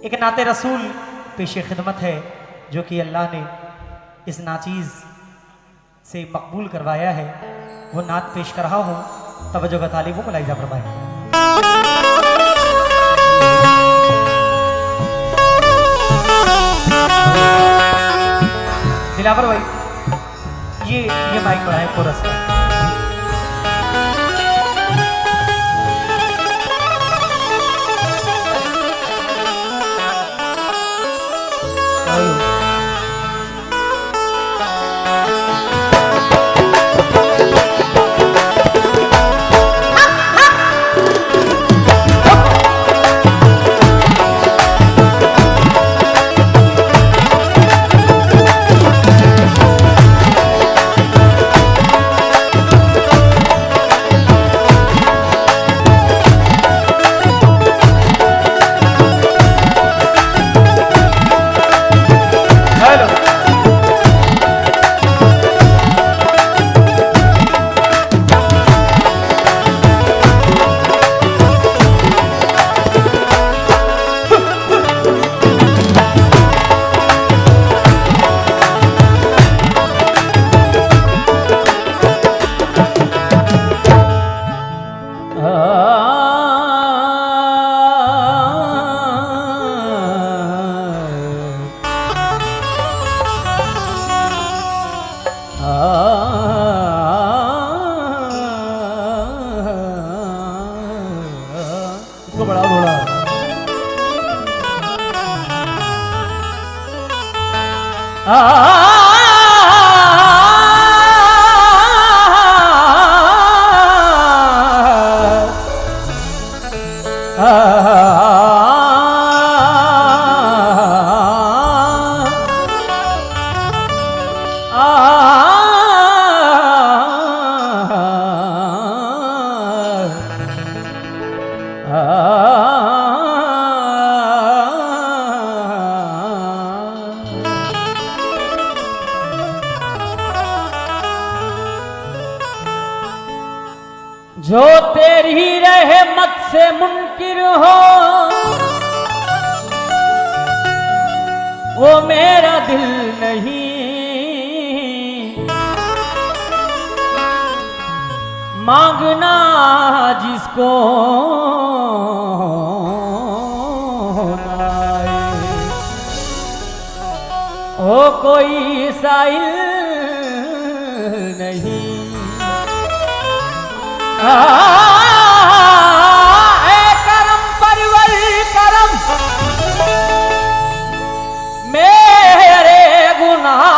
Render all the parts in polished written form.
एक नाते रसूल पेश खिदमत है जो कि अल्लाह ने इस नाचीज़ से मकबूल करवाया है, वो नात पेश कर रहा हूँ। तवज्जो का तालिब को मुलाहिजा फरमाएं। दिलावर भाई ये माइक पर है कोरस का। जो तेरी रहमत से मुनकिर हो वो मेरा दिल नहीं, मांगना जिसको नाए वो कोई साइल नहीं। ए करम परवर करम मेरे गुनाहों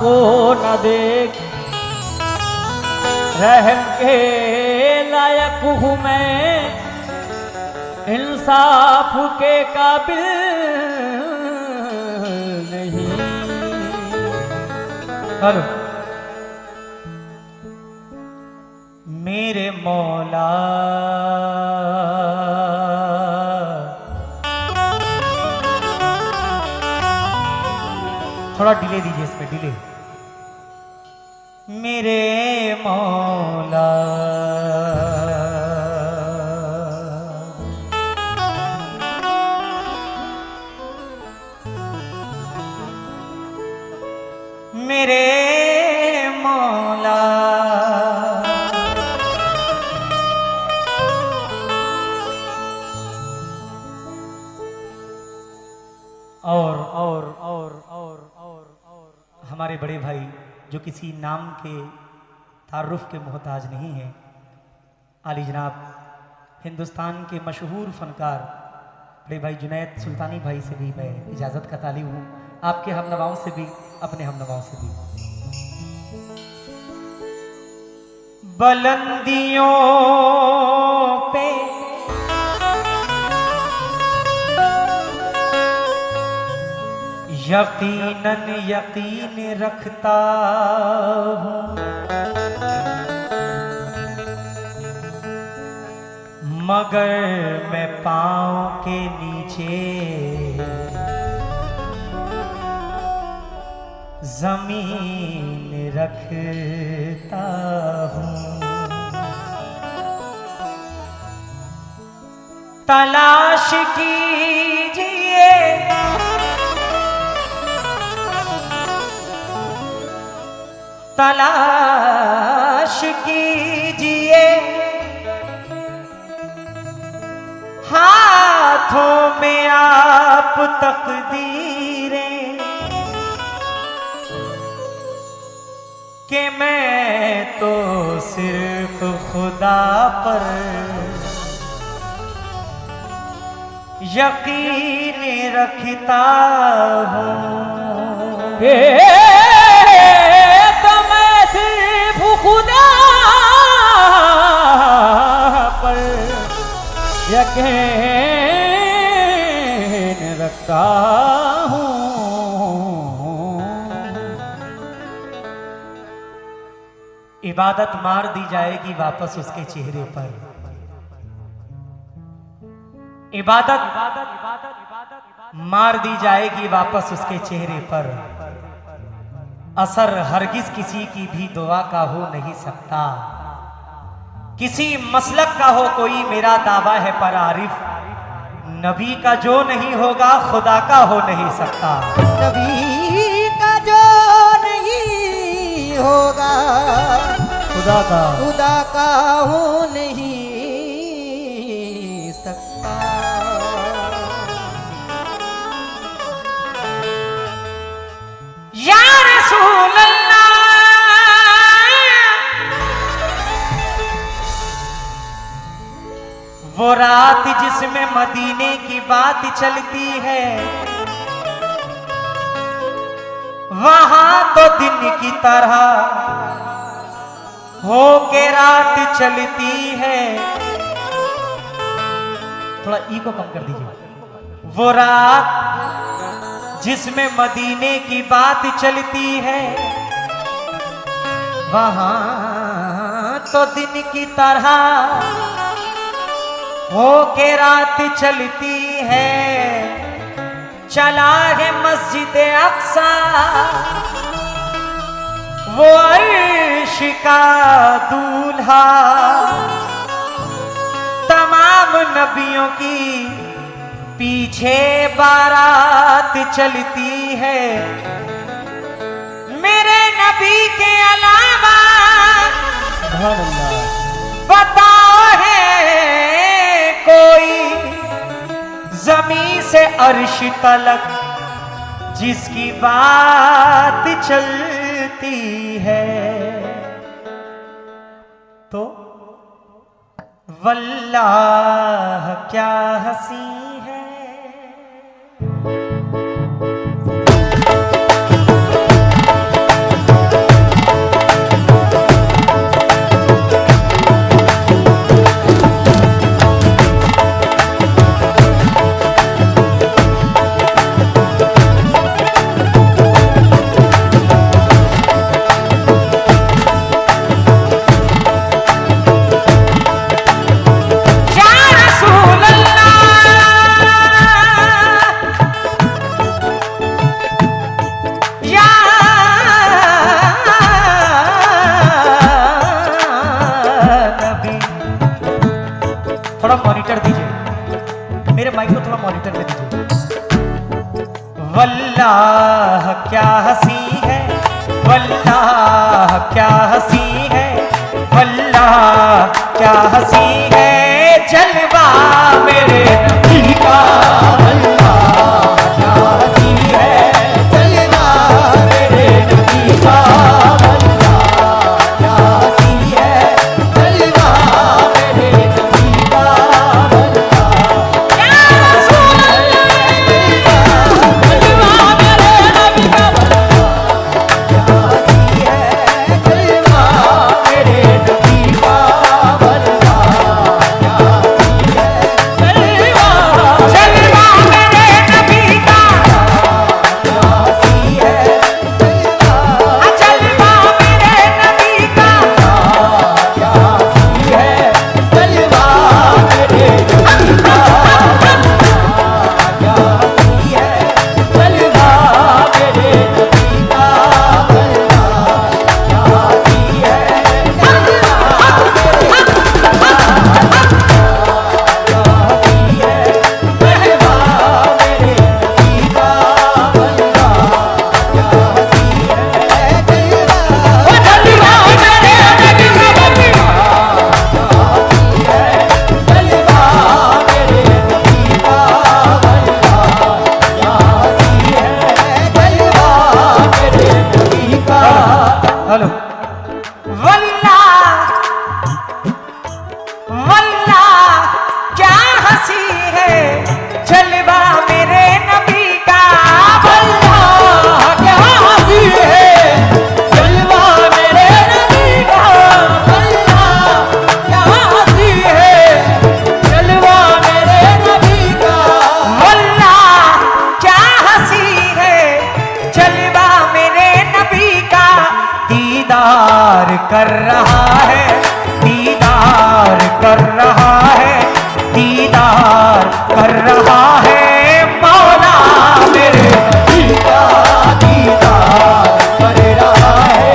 को न देख, रहम के लायक हूँ मैं, इंसाफ के काबिल नहीं। हेलो मेरे मौला थोड़ा डिले दीजिए इस पे, डिले। मेरे मौला मेरे मौला और हमारे बड़े भाई जो किसी नाम के तारुफ के मोहताज नहीं हैं, आली जनाब हिंदुस्तान के मशहूर फनकार बड़े भाई जुनैद सुल्तानी भाई से भी मैं इजाज़त का तालिब हूँ, आपके हमनवाओं से भी, अपने हमनवाओं से भी। बुलंदियों पे यकीनन यकीन रखता हूँ, मगर मैं पाँव के नीचे जमीन रखता हूँ। तलाश कीजिए तलाश कीजिए हाथों में आप तकदीरें कि मैं तो सिर्फ खुदा पर यकीन रखता हूँ तो मैं सिर्फ खुदा पर यकीन रखता हूँ। इबादत मार दी जाएगी वापस उसके चेहरे पर। इबादत मार दी जाएगी वापस उसके चेहरे पर। असर हरगिज किसी की भी दुआ का हो नहीं सकता। किसी मसलक का हो कोई मेरा दावा है पर आरिफ, नबी का जो नहीं होगा खुदा का हो नहीं सकता। नबी का जो नहीं होगा खुदा का हो नहीं सकता। या रसूल अल्लाह, वो रात जिसमें मदीने की बात चलती है, वहां तो दिन की तरह हो के रात चलती है। थोड़ा ई को कम कर दीजिए। वो रात जिसमें मदीने की बात चलती है, वहां तो दिन की तरह हो के रात चलती है। चला है मस्जिद अक्सा वो अर्श का दूल्हा, तमाम नबियों की पीछे बारात चलती है। मेरे नबी के अलावा बताओ है कोई जमीन से अर्श तलक जिसकी बात चलती है। तो वल्लाह क्या हंसी है। थोड़ा मॉनिटर दीजिए, मेरे माइक को थोड़ा मॉनिटर में दीजिए। वल्लाह क्या हंसी है, वल्लाह क्या हंसी है, वल्लाह क्या हंसी है जलवा मेरे नबी का। वल्लाह क्या हंसी है जलवा मेरे नबी का। जलवा मेरे नबी का। अल्लाह क्या हंसी है जलवा मेरे नबी का। अल्लाह क्या हंसी है जलवा मेरे नबी का। अल्लाह क्या हंसी है जलवा मेरे नबी का। दीदार कर रहा है, दीदार कर रहा है, दीदार कर रहा है मौला मेरे नबी का। दीदार कर रहा है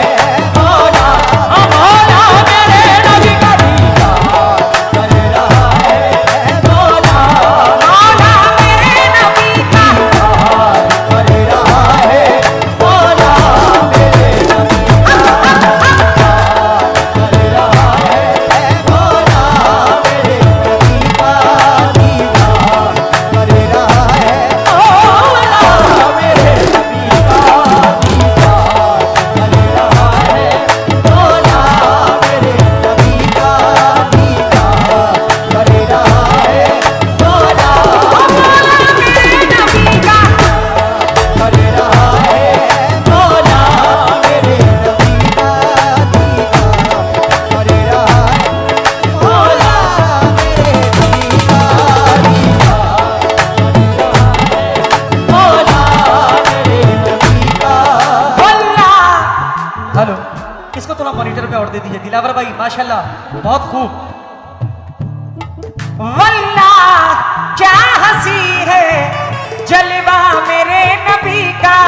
मौला, मौला मेरे नबी का। दीदार कर रहा है मौला, मौला मेरे नबी का। दीदार कर रहा है मौला मेरे नबी का। दीदार कर रहा है मौला मेरे नबी का। दीदार कर रहा है मौला मेरे नबी का। दीदार कर रहा है मौला मेरे नबी का। दीदार कर रहा है मौला मेरे नबी का। कर रहा है मौला मेरे नबी का। दीदार कर रहा है मौला मेरे नबी का। दीदार कर रहा है मौला मेरे नबी का। अल्लाह। हेलो, इसको थोड़ा मॉनिटर पे और दे दीजिए। दिलावर भाई माशाल्लाह बहुत खूब। वल्लाह क्या हंसी है जलवा मेरे नबी का।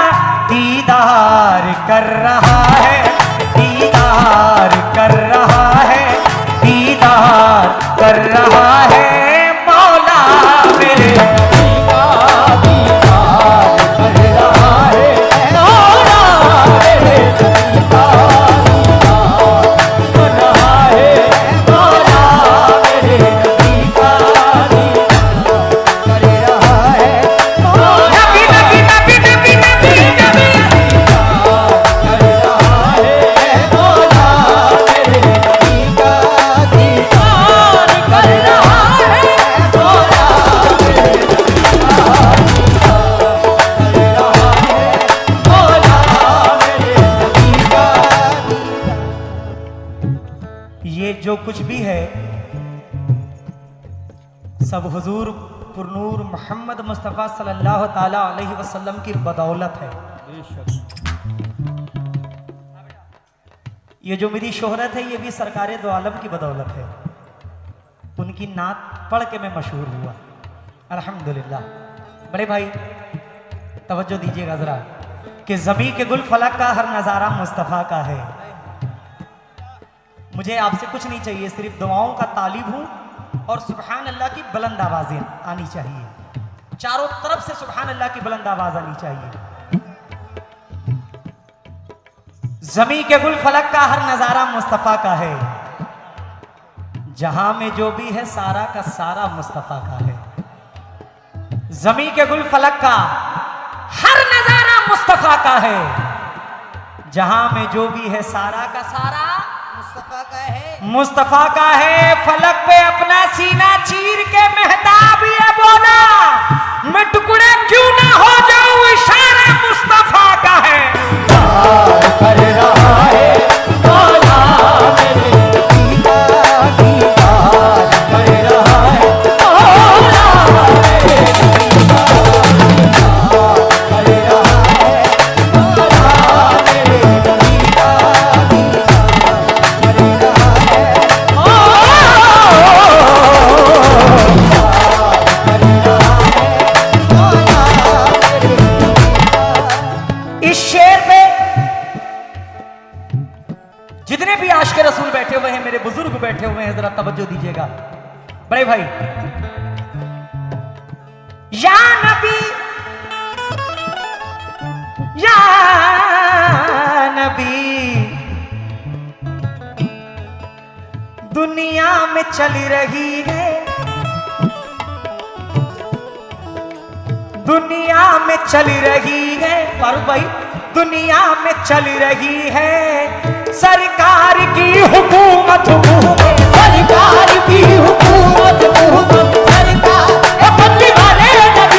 दीदार कर रहा है, दीदार कर रहा है, दीदार कर रहा है मौला मेरे नबी का। दीदार कर रहा है मौला मेरे नबी का। दीदार कर रहा है मौला मेरे नबी का। दीदार कर रहा है मौला नबी नबी नबी नबी नबी नबी। दीदार कर रहा है मौला मेरे नबी का। दीदार कर रहा है मौला मेरे नबी का। दीदार कर रहा है मौला मेरे नबी का। ये जो कुछ भी है सब हुजूर पुरनूर मोहम्मद मुस्तफ़ा सल्लल्लाहु ताला अलैहि वसल्लम की बदौलत है। ये जो मेरी शोहरत है ये भी सरकार दो आलम की बदौलत है। उनकी नात पढ़ के मैं मशहूर हुआ अल्हम्दुलिल्लाह। बड़े भाई तवज्जो दीजिएगा जरा कि ज़मी के गुल फलक का हर नज़ारा मुस्तफ़ा का है। मुझे आपसे कुछ नहीं चाहिए, सिर्फ दुआओं का तालिब हूँ और सुबहान अल्लाह की बुलंद आवाज़ें आनी चाहिए। चारों तरफ से सुबहान अल्लाह की बुलंद आवाज़ आनी चाहिए। ज़मी के गुल फलक का हर नज़ारा मुस्तफ़ा का है। जहां में जो भी है सारा का सारा मुस्तफ़ा का है। ज़मी के गुल फलक का हर नज़ारा मुस्तफ़ा का है। जहां में जो भी है सारा का सारा मुस्तफा का है। मुस्तफा का है। फलक पे अपना सीना चीर के मेहताब ये बोला, मैं टुकड़े क्यों ना हो जाऊं, इशारा मुस्तफा का है। कर रहा है मौला मेरे नबी का। दीदार कर रहा है मौला मेरे नबी का। दीदार कर रहा है मौला मेरे नबी का। दीदार कर रहा है इस शेर पे जितने भी आशिक रसूल बैठे हुए हैं, मेरे बुजुर्ग बैठे हुए हैं, जरा तवज्जो दीजिएगा। बड़े भाई, या नबी या नबी दुनिया में चल रही है, दुनिया में चल रही है, पर भाई दुनिया में चल रही है सरकार की हुकूमत, सरकार की हुकूमत, सरकार बदली वाले नबी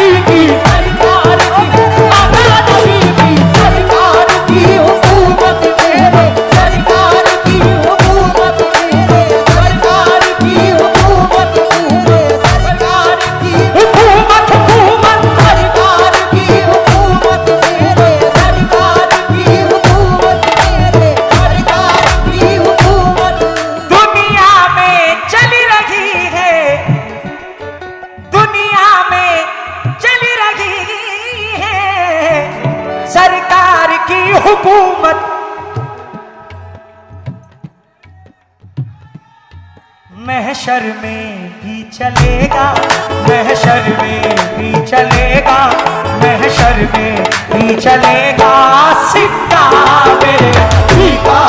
हुकूमत महशर में भी चलेगा, महशर में भी चलेगा, महशर में भी चलेगा सिक्का मेरे नबी का,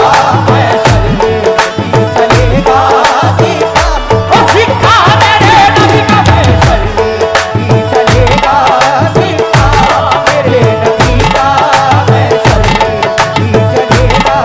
महशर में भी चलेगा सिक्का, ओ सिक्का मेरे नबी का, महशर में भी चलेगा सिक्का मेरे नबी का, महशर में भी चलेगा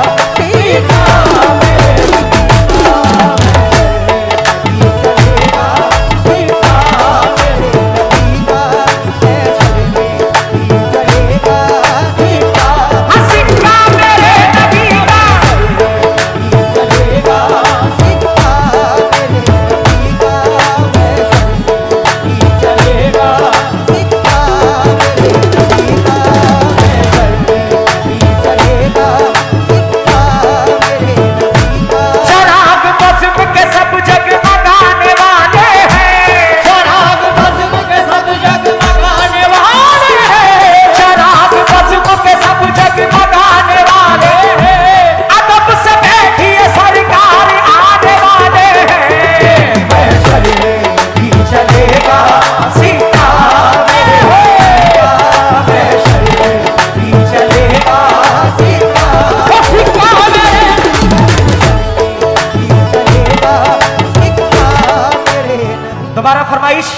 सिक्का मेरे दोबारा फरमाइश।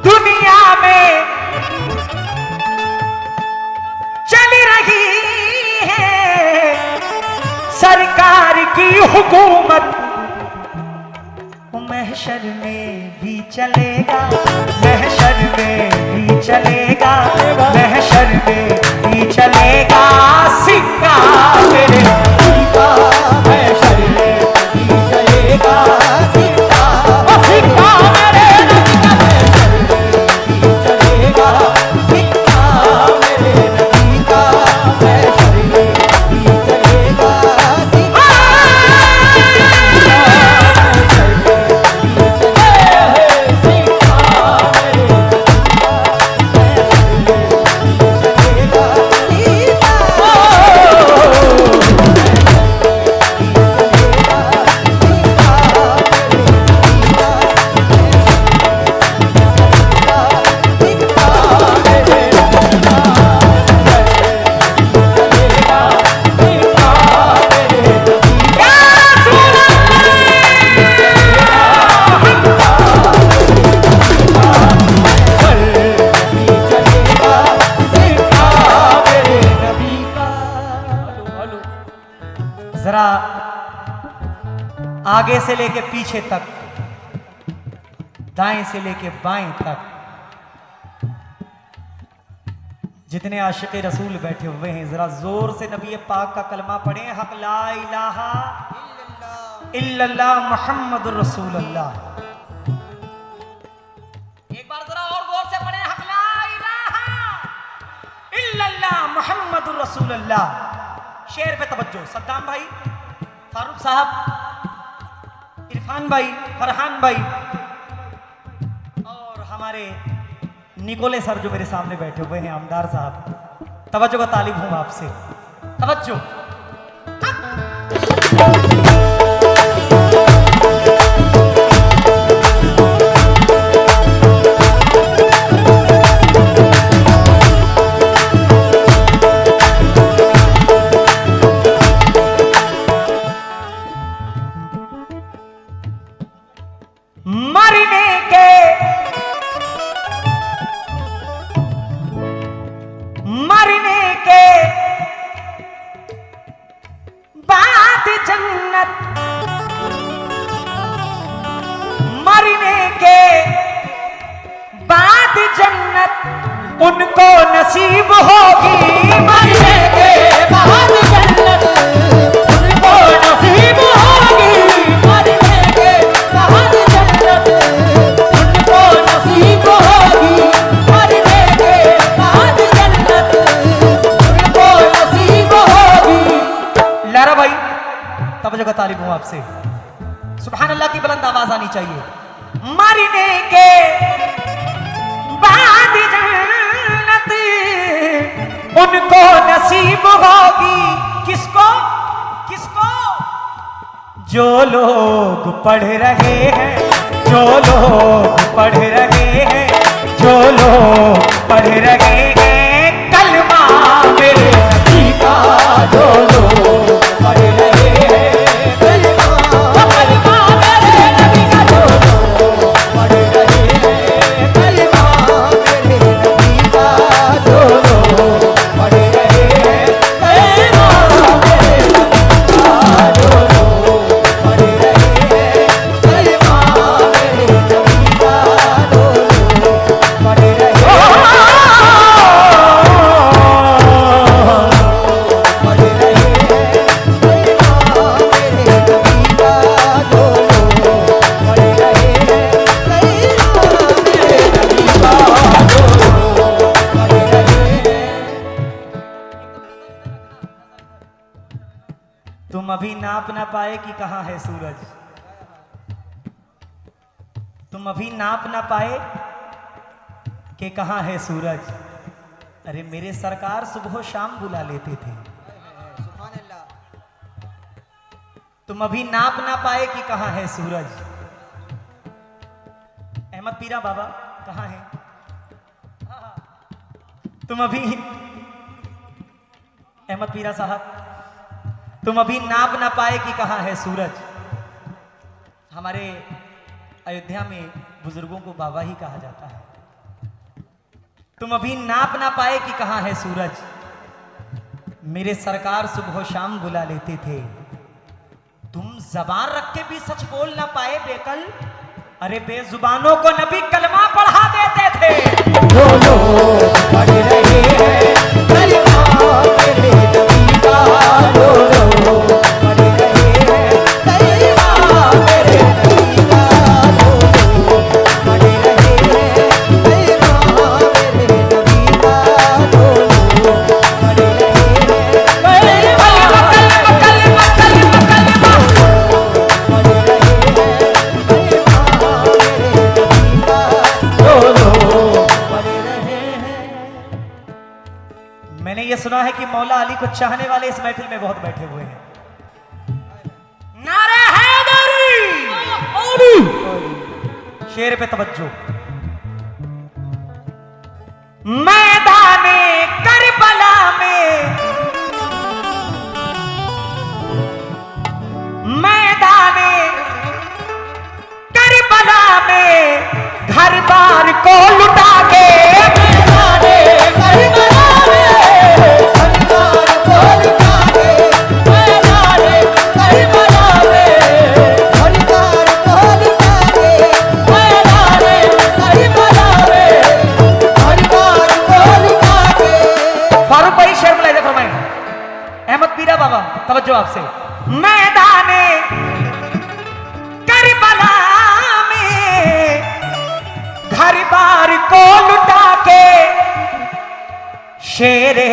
दुनिया में चली रही है सरकार की हुकूमत, महशर में भी चलेगा, महशर में भी चलेगा, महशर में भी चलेगा सिक्का मेरे नबी का, महशर में भी चलेगा सिक्का, ओ सिक्का मेरे नबी का, महशर में भी चलेगा सिक्का मेरे नबी का, महशर में भी चलेगा सिक्का। जरा आगे से लेके पीछे तक, दाएं से लेके बाएं तक जितने आशिक़े रसूल बैठे हुए हैं जरा जोर से नबी पाक का कलमा पढ़े, हक ला इलाहा इल्लल्लाह मुहम्मदुर रसूलुल्लाह। एक बार जरा और जोर से पढ़े, हक ला इलाहा इल्लल्लाह मुहम्मदुर रसूलुल्लाह। शेर पे तवज्जो, सद्दाम भाई, फारूक साहब, इरफान भाई, फरहान भाई और हमारे निकोले सर जो मेरे सामने बैठे हुए हैं, आमदार साहब, तवज्जो का तालिब हूं आपसे, तवज्जो। मरने के बाद जन्नत, मरने के बाद जन्नत उनको नसीब होगी, मरने के बाद जन्नत उनको नसीब होगी, मरने के बाद जन्नत उनको नसीब होगी। आपसे। सुभान अल्लाह की बुलंद आवाज आनी चाहिए। मरने के बाद जन्नत उनको नसीब होगी। किसको किसको? जो लोग पढ़ रहे हैं, जो लोग पढ़ रहे हैं, जो लोग पढ़ रहे हैं कलमा मेरे नबी का। जो लोग पढ़ रहे हैं कलमा मेरे नबी का। जो लोग पढ़ रहे हैं कलमा मेरे नबी का। जो लोग पढ़ रहे हैं कलमा मेरे नबी का। जो लोग पढ़ रहे हैं कलमा मेरे नबी का। जो लोग पढ़ रहे हैं तुम अभी नाप ना पाए कि कहां है सूरज। तुम अभी नाप ना पाए कि कहां है सूरज। अरे मेरे सरकार सुबह शाम बुला लेते थे। तुम अभी नाप ना पाए कि कहां है सूरज। अहमद पीरा बाबा कहां है? तुम अभी अहमद पीरा साहब तुम अभी नाप ना पाए कि कहां है सूरज। हमारे अयोध्या में बुजुर्गों को बाबा ही कहा जाता है। तुम अभी नाप ना पाए कि कहां है सूरज। मेरे सरकार सुबह शाम बुला लेते थे। तुम जबान रख के भी सच बोल ना पाए बेकल। अरे बेजुबानों को नबी कलमा पढ़ा देते थे। जो लोग पढ़ रहे हैं कलमा मेरे नबी का। जो लोग पढ़ रहे हैं कलमा मेरे नबी का। जो लोग पढ़ रहे हैं कलमा मेरे नबी का। जो लोग पढ़ रहे हैं कलमा कलमा कलमा कलमा कलमा पढ़ रहे हैं कलमा मेरे नबी का। जो लोग पढ़ रहे हैं। मैंने ये सुना है कि मौला अली को चाहने वाले इस महफिल में बहुत बैठे हुए हैं। नारे हैदरी शेर पे तवज्जो। मैदाने करबला में, मैदाने करबला में घर बार को लुटा के। मैदाने करबला बाबा तवज्जो आपसे। मैदाने करबला में घर बार को लुटा के शेरे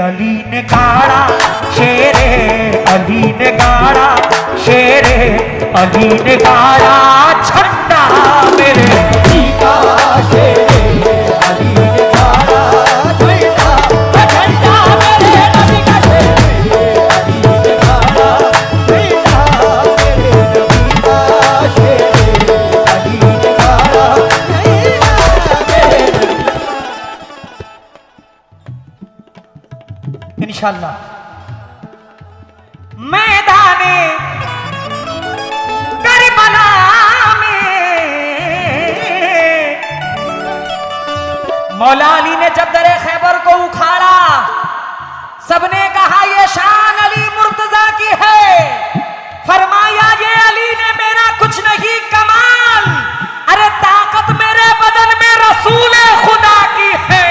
अली ने गाड़ा। शेरे अली ने गाड़ा। शेरे अली ने गाड़ा झंडा मेरे नबी का। शेरे अली ने गाड़ा झंडा मेरे नबी का। इंशाअल्लाह मैदाने करबला में मौला अली ने जब दरे खैबर को उखाड़ा, सबने कहा ये शान अली मुर्तजा की है। फरमाया ये अली ने मेरा कुछ नहीं कमाल, अरे ताकत मेरे बदन में रसूल खुदा की है।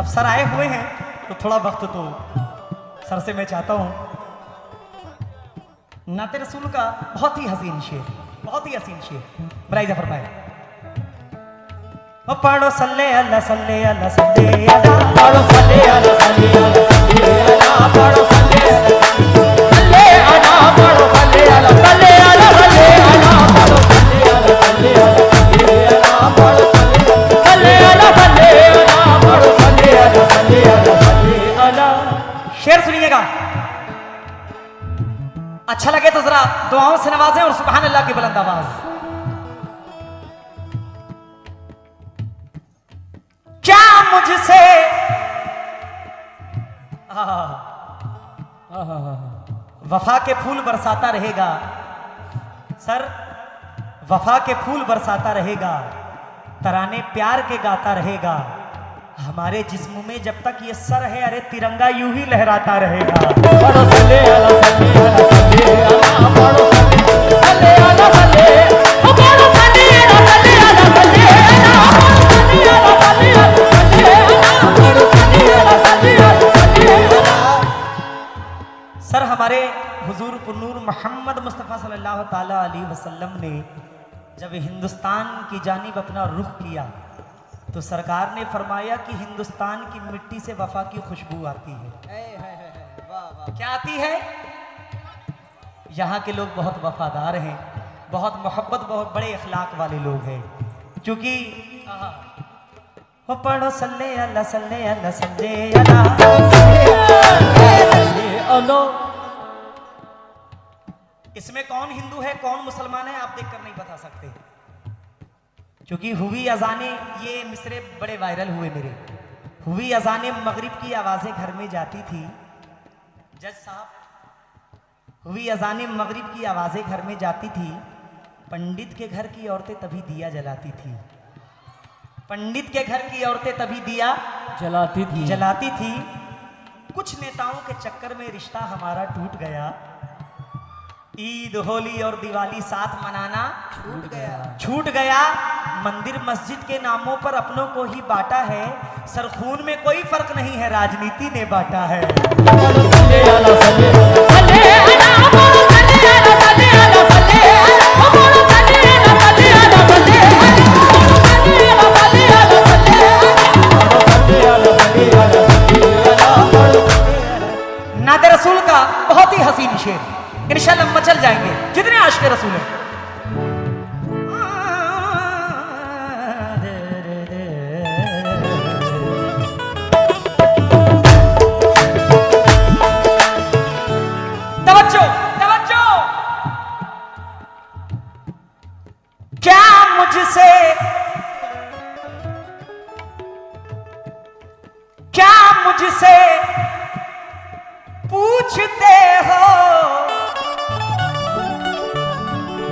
अब सर आए हुए हैं तो थोड़ा वक्त तो सर से मैं चाहता हूं। नाते रसूल का बहुत ही हसीन शेर, बहुत ही हसीन शेर बराइजा फरमाए। ओ पढ़ो सल्ले अल्लाह सल्ले अल्लाह सल्ले अल्लाह, पढ़ो सल्ले अल्लाह सल्ले अल्लाह सल्ले अल्लाह, पढ़ो सल्ले अल्लाह सल्ले अल्लाह, पढ़ो सल्ले अल्लाह सल्ले अल्लाह सल्ले अल्लाह, पढ़ो सल्ले अल्लाह सल्ले अल्लाह सल्ले अल्लाह, पढ़ो सल्ले अल्लाह सल्ले अल्लाह, पढ़ो सल्ले अल्लाह सल्ले अल्लाह सल्ले अल्लाह। शेर सुनिएगा, अच्छा लगे तो जरा दुआओं से नवाजें और सुभान अल्लाह की बुलंद आवाज। क्या मुझसे वफा के फूल बरसाता रहेगा सर, वफा के फूल बरसाता रहेगा, तराने प्यार के गाता रहेगा, हमारे जिस्म में जब तक ये सर है अरे तिरंगा यूं ही लहराता रहेगा। पढ़ो सल्ले अल्लाह सल्ले अल्लाह सल्ले अल्लाह, पढ़ो सल्ले अल्लाह सल्ले, ओ पढ़ो सल्ले अल्लाह सल्ले अल्लाह सल्ले अल्लाह, सल्ले अल्लाह सल्ले अल्लाह सल्ले अल्लाह, पढ़ो सल्ले अल्लाह सल्ले अल्लाह सल्ले अल्लाह। सर हमारे हुजूर पुन्नूर मोहम्मद मुस्तफ़ा सल्लल्लाहु ताला अलैहि वसल्लम ने जब हिंदुस्तान की जानिब अपना रुख किया तो सरकार ने फरमाया कि हिंदुस्तान की मिट्टी से वफा की खुशबू आती है। क्या आती है? यहाँ के लोग बहुत वफादार हैं, बहुत मोहब्बत, बहुत बड़े अखलाक वाले लोग हैं। क्योंकि वो पढ़ो सल्ले अल्लाह सल्ले अल्लाह सल्ले अल्लाह अल्लाह। इसमें कौन हिंदू है कौन मुसलमान है आप देखकर नहीं बता सकते, क्योंकि हुई अजाने, ये मिसरे बड़े वायरल हुए मेरे। हुई अजाने मगरिब की आवाजें घर में जाती थी जज साहब, हुई अजाने मगरिब की आवाजें घर में जाती थी, पंडित के घर की औरतें तभी दिया जलाती थी, पंडित के घर की औरतें तभी दिया जलाती थी। कुछ नेताओं के चक्कर में रिश्ता हमारा टूट गया, ईद होली और दिवाली साथ मनाना छूट गया, मंदिर मस्जिद के नामों पर अपनों को ही बांटा है, सरखून में कोई फर्क नहीं है, राजनीति ने बांटा है। नाते रसूल का बहुत ही हसीन शेर, इंशाअल्लाह मचल जाएंगे जितने आशिक रसूल हैं। तवज्जो तवज्जो, क्या मुझसे पूछते हो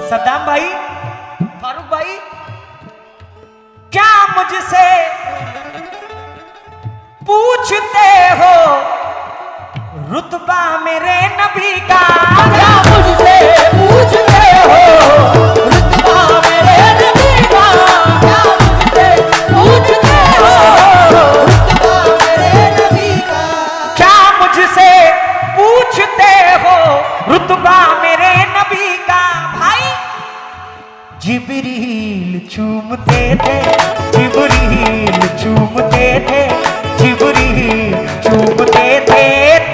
सद्दाम भाई, फारूक भाई, क्या मुझसे पूछते हो रुतबा मेरे नबी का? क्या मुझसे पूछते हो रुतबा मेरे नबी का? क्या मुझसे पूछते हो रुतबा मेरे नबी का? क्या मुझसे पूछते हो रुतबा मेरे नबी का? भाई जिब्रील चूमते थे, जिब्रील चूमते थे, जिब्रील चूमते थे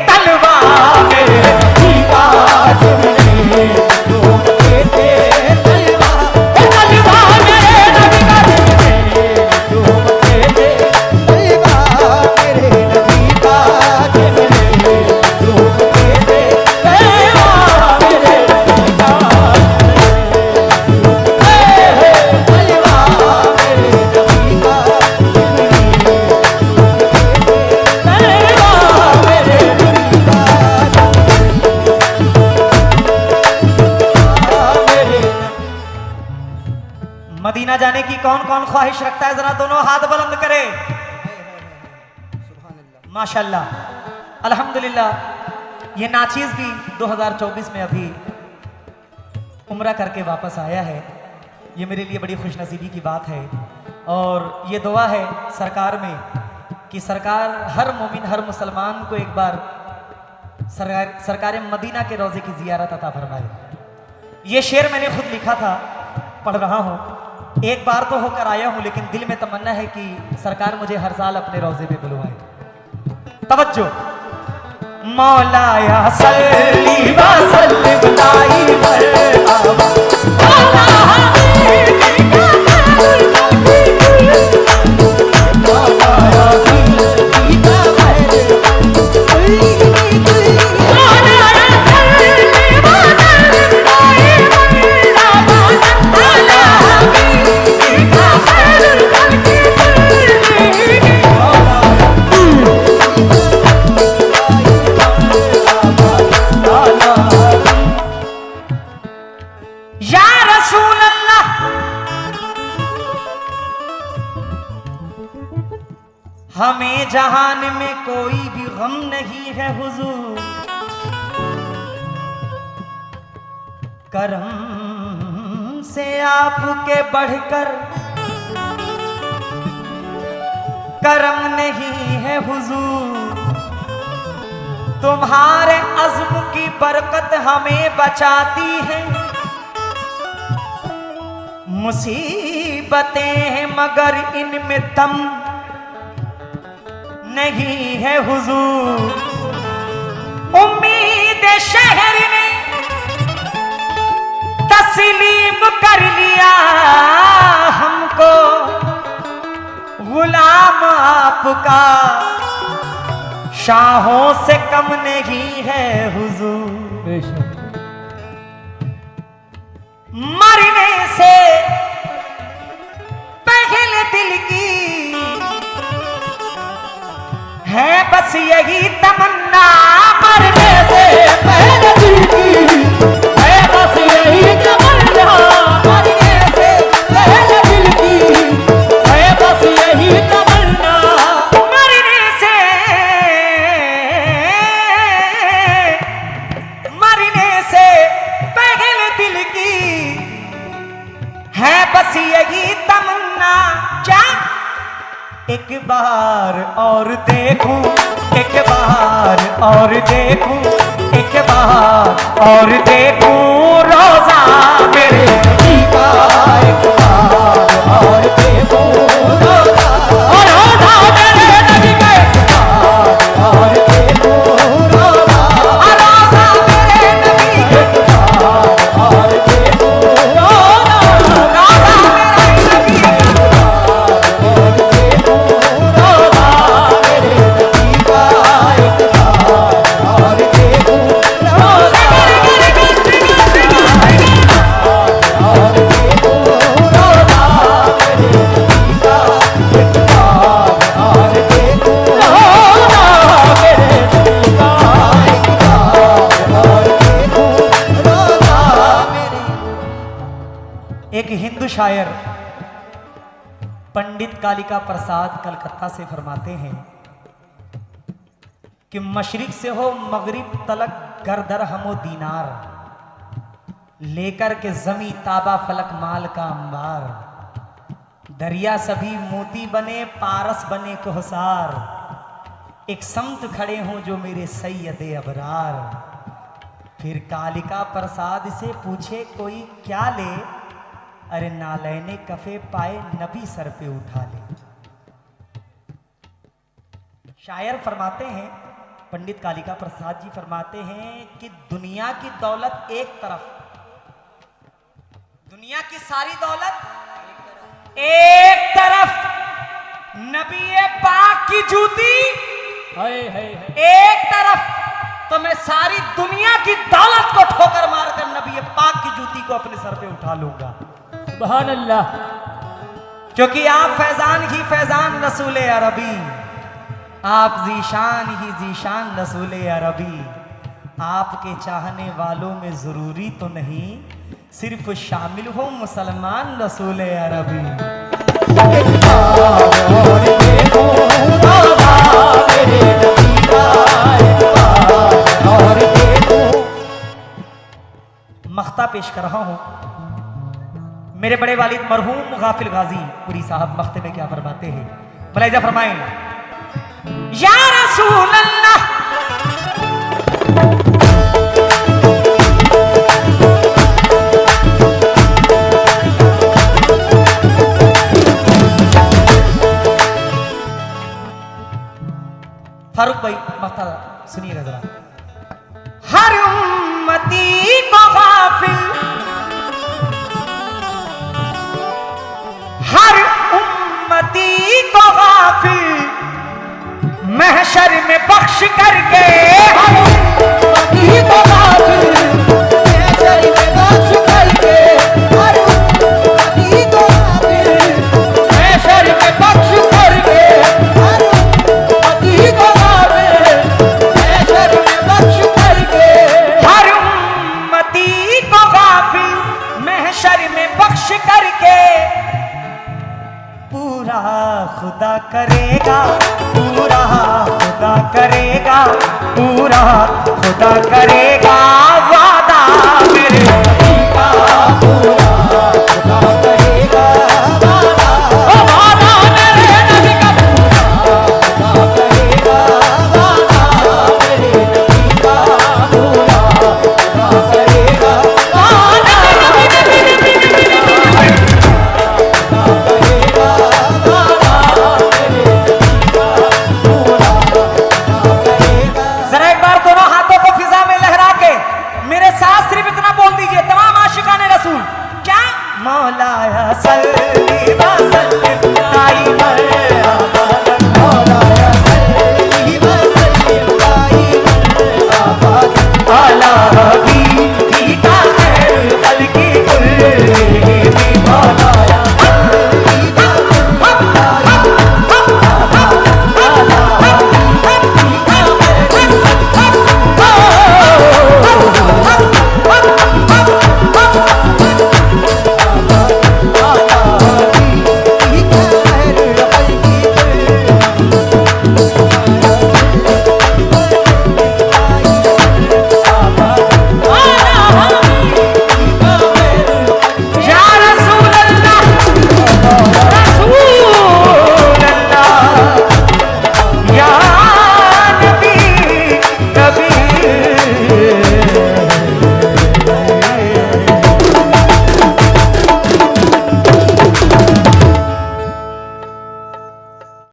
तलवार मेरे नबी का, जिब्रील चूमते थे तलवार मेरे नबी का, जिब्रील चूमते थे तलवार मेरे नबी का, जिब्रील चूमते थे तलवार मेरे नबी का। मदीना जाने की कौन कौन ख्वाहिश रखता है, जरा दोनों हाथ बुलंद करे। माशाल्लाह, अल्हम्दुलिल्लाह। ये नाचीज भी 2024 में अभी उम्रा करके वापस आया है, ये मेरे लिए बड़ी खुशनसीबी की बात है। और ये दुआ है सरकार में कि सरकार हर मोमिन हर मुसलमान को एक बार सरकार मदीना के रोजे की जियारत अता फरमाए। ये शेर मैंने खुद लिखा था, पढ़ रहा हूँ। एक बार तो होकर आया हूँ, लेकिन दिल में तमन्ना है कि सरकार मुझे हर साल अपने रोजे पे बुलवाए। तवज्जो। मौलाया सल्ली व सल्लिम दाइमन हमें जहान में कोई भी गम नहीं है हुजूर, करम से आपके बढ़कर करम नहीं है हुजूर। तुम्हारे अज़्म की बरकत हमें बचाती है, मुसीबतें हैं मगर इनमें दम नहीं है हुजूर। उम्मीद शहर ने तस्लीम कर लिया हमको, गुलाम आपका शाहों से कम नहीं है हुजूर। मरने से पहले दिल की है बस यही तमन्ना, मरने से पहले दिल की है बस यही तमन्ना, मरने से पहले दिल की है बस यही तमन्ना, मरने से पहले दिल की है बस यही तमन्ना। क्या एक बार और देखूं, एक बार और देखूं, एक बार और देखूं रोजा मेरे नबी का, एक बार और देखूं रोजा मेरे नबी का, एक बार और देखूं रोजा मेरे नबी का, एक बार और देखूं रोजा मेरे नबी का। एक हिंदू शायर पंडित कालिका प्रसाद कलकत्ता से फरमाते हैं कि मशरिक से हो मगरिब तलक गरदर हमो दीनार, लेकर के जमी ताबा फलक माल का अंबार, दरिया सभी मोती बने पारस बने कोहसार, एक समत खड़े हों जो मेरे सैयदे अबरार। फिर कालिका प्रसाद से पूछे कोई क्या ले, अरे नालैने कफे पाए नबी सर पे उठा ले। शायर फरमाते हैं, पंडित कालिका प्रसाद जी फरमाते हैं कि दुनिया की दौलत एक तरफ, दुनिया की सारी दौलत एक तरफ, नबी पाक की जूती एक तरफ, तो मैं सारी दुनिया की दौलत को ठोकर मारकर नबी पाक की जूती को अपने सर पे उठा लूंगा। सुभान अल्लाह। क्योंकि आप फैजान ही फैजान रसूल अरबी, आप जीशान ही जीशान रसूल अरबी, आपके चाहने वालों में जरूरी तो नहीं सिर्फ शामिल हो मुसलमान रसूल अरबी। मख्ता पेश कर रहा हूं। मेरे बड़े वालिद मरहूम गाफिल गाजी पुरी साहब मख्ते में क्या फरमाते हैं, मलाइजा फरमाएं। या रसूल अल्लाह। फारूक भाई मक्ता सुनिएगा जरा। हर उम्मती को गाफिल, हर उम्मती को गाफिल महशर में बख्श करके, हर उम्मती को